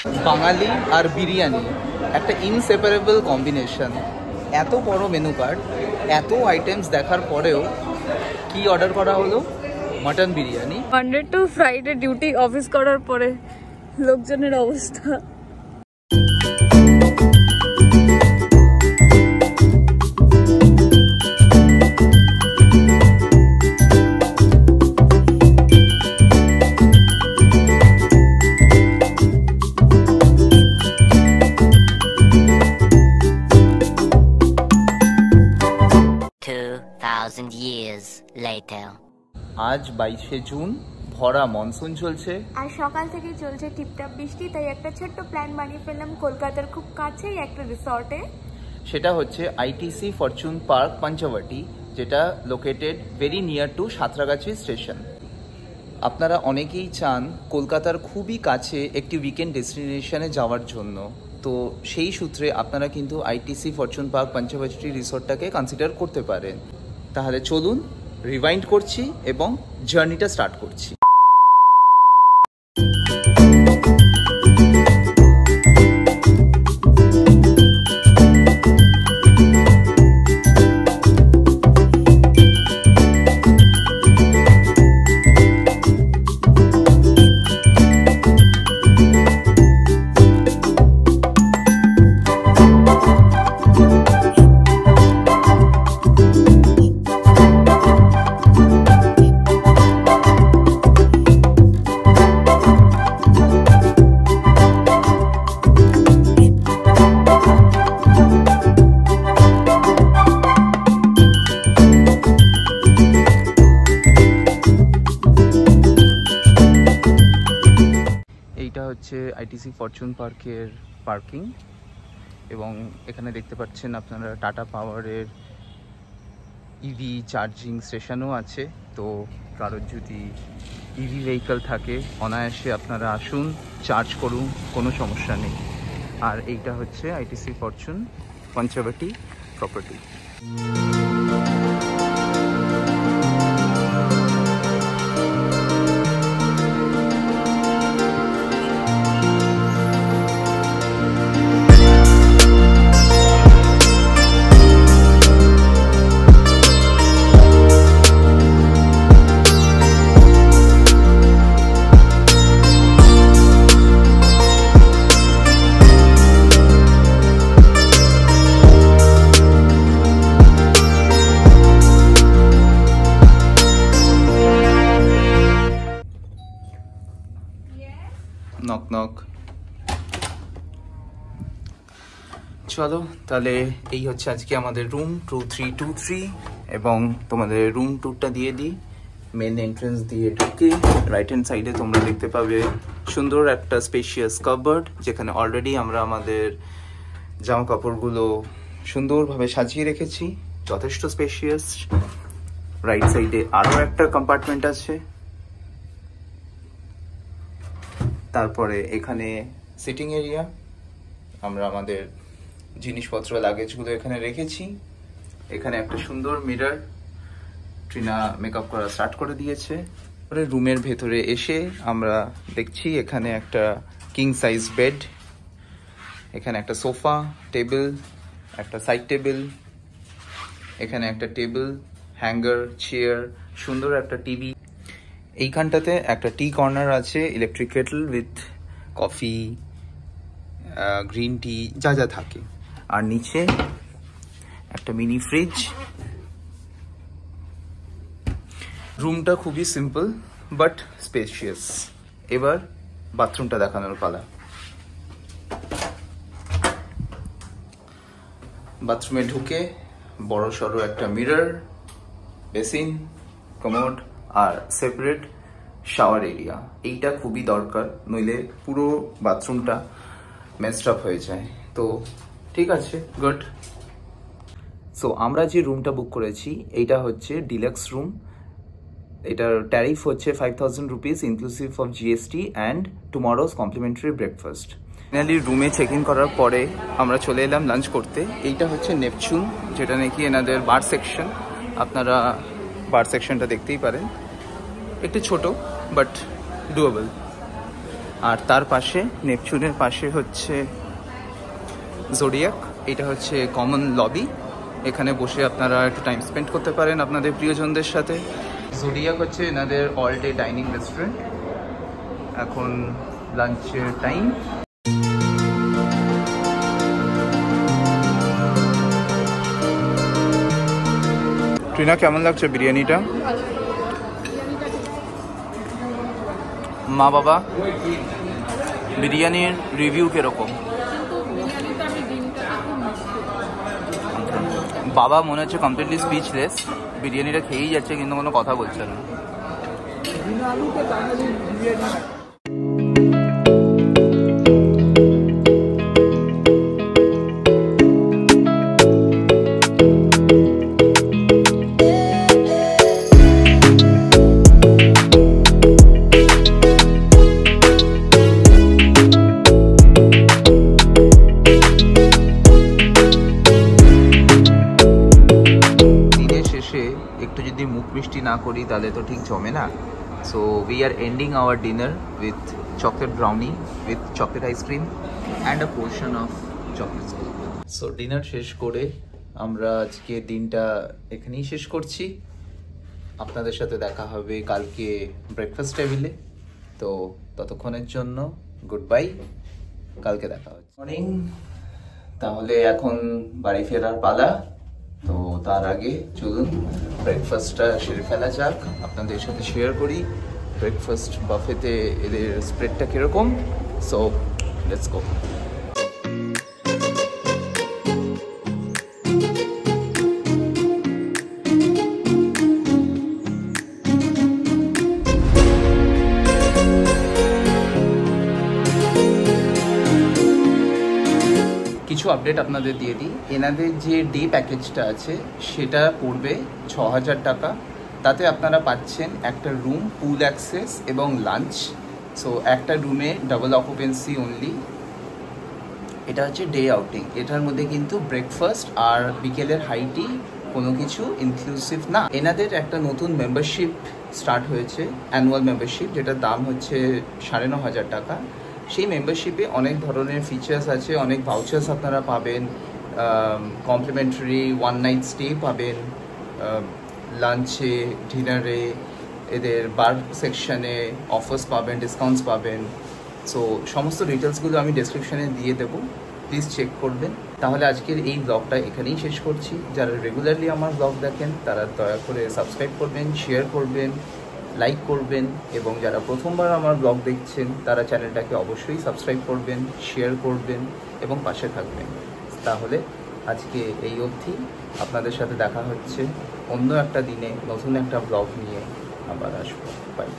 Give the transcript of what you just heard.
বাঙালি আর বিরিয়ানি একটা inseparable combination. এত বড় মেনু কার্ড, এত আইটেমস দেখার পরেও কি অর্ডার করা হলো? Mutton biryani. Monday to Friday duty office করার পরে লোকজনের অবস্থা। আজ 22শে জুন, ভরা মনসুন চলছে আর সকাল থেকে চলছে টিপটাপ বৃষ্টি, তাই একটা ছোট্ট প্ল্যান বানিয়ে ফেললাম কলকাতার খুব কাছেই একটা রিসর্টে। সেটা হচ্ছে আইটিসি ফরচুন পার্ক পঞ্চবটি, যেটা located very near to Santragachi station. আপনারা অনেকেই চান কলকাতার খুবই কাছে একটি উইকেন্ড ডেস্টিনেশনে যাওয়ার জন্য, তো সেই সূত্রে আপনারা কিন্তু আইটিসি ফরচুন পার্ক পঞ্চবটি রিসর্টটাকে কনসিডার করতে পারেন। তাহলে চলুন রিভাইন্ড করছি এবং জার্নিটা স্টার্ট করছি। এইটা হচ্ছে আইটিসি ফরচুন পার্কের পার্কিং, এবং এখানে দেখতে পাচ্ছেন আপনারা টাটা পাওয়ারের ইভি চার্জিং স্টেশনও আছে। তো কারোর যদি ইভি ভেহিকল থাকে অনায়াসে আপনারা আসুন, চার্জ করুন, কোনো সমস্যা নেই। আর এইটা হচ্ছে ITC Fortune Panchavati property. Knock knock. চলো তাহলে এই হচ্ছে আজকে আমাদের রুম 2323, এবং তোমাদের রুম ট্যুরটা দিয়ে দিই। মেন এন্ট্রেন্স দিয়ে ঢুকে রাইট হ্যান্ড সাইডে তোমরা দেখতে পাবে সুন্দর একটা স্পেশিয়াস কাপবোর্ড, যেখানে অলরেডি আমরা আমাদের জামা কাপড়গুলো সুন্দরভাবে সাজিয়ে রেখেছি, যথেষ্ট স্পেশিয়াস। রাইট সাইডে আরও একটা কম্পার্টমেন্ট আছে। তারপরে এখানে সিটিং এরিয়া, আমরা আমাদের জিনিসপত্র লাগেজগুলো এখানে রেখেছি। এখানে একটা সুন্দর মিরর, ট্রিনা মেকআপ করা স্টার্ট করে দিয়েছে। পরে রুমের ভেতরে এসে আমরা দেখছি এখানে একটা কিং সাইজ বেড, এখানে একটা সোফা, টেবিল, একটা সাইড টেবিল, এখানে একটা টেবিল, হ্যাঙ্গার, চেয়ার, সুন্দর একটা টিভি। এইখানটাতে একটা টি কর্নার আছে, electric Kettle with coffee, green tea, যা যা থাকে। আর নিচে একটা মিনি ফ্রিজ। রুমটা খুবই সিম্পল বাট স্পেশিয়াস। এবার বাথরুমটা দেখানোর পালা। বাথরুমে ঢুকে বড় সড়ো একটা মিরর, বেসিন, কমোড আর সেপারেট শাওয়ার এরিয়া। এইটা খুবই দরকার, নইলে পুরো বাথরুমটা মেসড আপ হয়ে যায়। তো ঠিক আছে, গুড। সো আমরা যে রুমটা বুক করেছি এইটা হচ্ছে ডিলাক্স রুম। এটার ট্যারিফ হচ্ছে 5000 rupees inclusive of GST and tomorrow's complimentary breakfast. Finally রুমে চেক ইন করার পরে আমরা চলে এলাম লাঞ্চ করতে। এইটা হচ্ছে নেপচুন, যেটা নাকি এনাদের বার সেকশন। আপনারা বার সেকশনটা দেখতেই পারেন, একটু ছোট বাট ডুয়েবল। আর তার পাশে নেপচুনের পাশে হচ্ছে জোডিয়াক। এটা হচ্ছে কমন লবি, এখানে বসে আপনারা একটু টাইম স্পেন্ড করতে পারেন আপনাদের প্রিয়জনদের সাথে। জোডিয়াক হচ্ছে এনাদের অল ডে ডাইনিং রেস্টুরেন্ট। এখন লাঞ্চের টাইম। ট্রিনা, কেমন লাগছে বিরিয়ানিটা? মা বাবা, বিরিয়ানির রিভিউ কিরকম? বাবা মনে হচ্ছে কমপ্লিটলি স্পিচলেস, বিরিয়ানিটা খেয়েই যাচ্ছে কিন্তু কোনো কথা বলছে না। একটু যদি মুখ মিষ্টি না করি তাহলে তো ঠিক জমে না। So we are ending our dinner with chocolate brownie with chocolate ice cream and a portion of chocolate. So dinner শেষ করে আমরা আজকে দিনটা এখানেই শেষ করছি। আপনাদের সাথে দেখা হবে কালকে ব্রেকফাস্ট টেবিলে। তো ততক্ষণের জন্য গুড বাই, কালকে দেখা হচ্ছে। মর্নিং, তাহলে এখন বাড়ি ফেরার পালা। তো তার আগে চলুন ব্রেকফাস্টটা সেরে ফেলা যাক, আপনাদের সাথে শেয়ার করি ব্রেকফাস্ট বাফেতে এদের স্প্রেডটা কীরকম। So let's go. কিছু আপডেট আপনাদের দিয়ে দিই। এনাদের যে ডে প্যাকেজটা আছে সেটা পড়বে ৬,০০০ টাকা। তাতে আপনারা পাচ্ছেন একটা রুম, পুল অ্যাক্সেস এবং লাঞ্চ। সো একটা রুমে ডাবল অকুপেন্সি অনলি। এটা হচ্ছে ডে আউটিং। এটার মধ্যে কিন্তু ব্রেকফাস্ট আর বিকেলের হাইটি কোনো কিছু ইনক্লুসিভ না। এনাদের একটা নতুন মেম্বারশিপ স্টার্ট হয়েছে, অ্যানুয়াল মেম্বারশিপ, যেটার দাম হচ্ছে ৯,৫০০ টাকা। সেই মেম্বারশিপে অনেক ধরনের ফিচার্স আছে, অনেক ভাউচার্স আপনারা পাবেন, কমপ্লিমেন্টারি ওয়ান নাইট স্টে পাবেন, লাঞ্চে, ডিনারে, এদের বার সেকশানে অফার্স পাবেন, ডিসকাউন্টস পাবেন। সো সমস্ত ডিটেলসগুলো আমি ডেসক্রিপশানে দিয়ে দেবো, প্লিজ চেক করবেন। তাহলে আজকের এই ব্লগটা এখানেই শেষ করছি। যারা রেগুলারলি আমার ব্লগ দেখেন তারা দয়া করে সাবস্ক্রাইব করবেন, শেয়ার করবেন, লাইক করবেন, এবং যারা প্রথমবার আমার ব্লগ দেখছেন তারা চ্যানেলটাকে অবশ্যই সাবস্ক্রাইব করবেন, শেয়ার করবেন এবং পাশে থাকবেন। তাহলে আজকে এই অবধি, আপনাদের সাথে দেখা হচ্ছে অন্য একটা দিনে নতুন একটা ব্লগ নিয়ে আবার আসবো। বাই।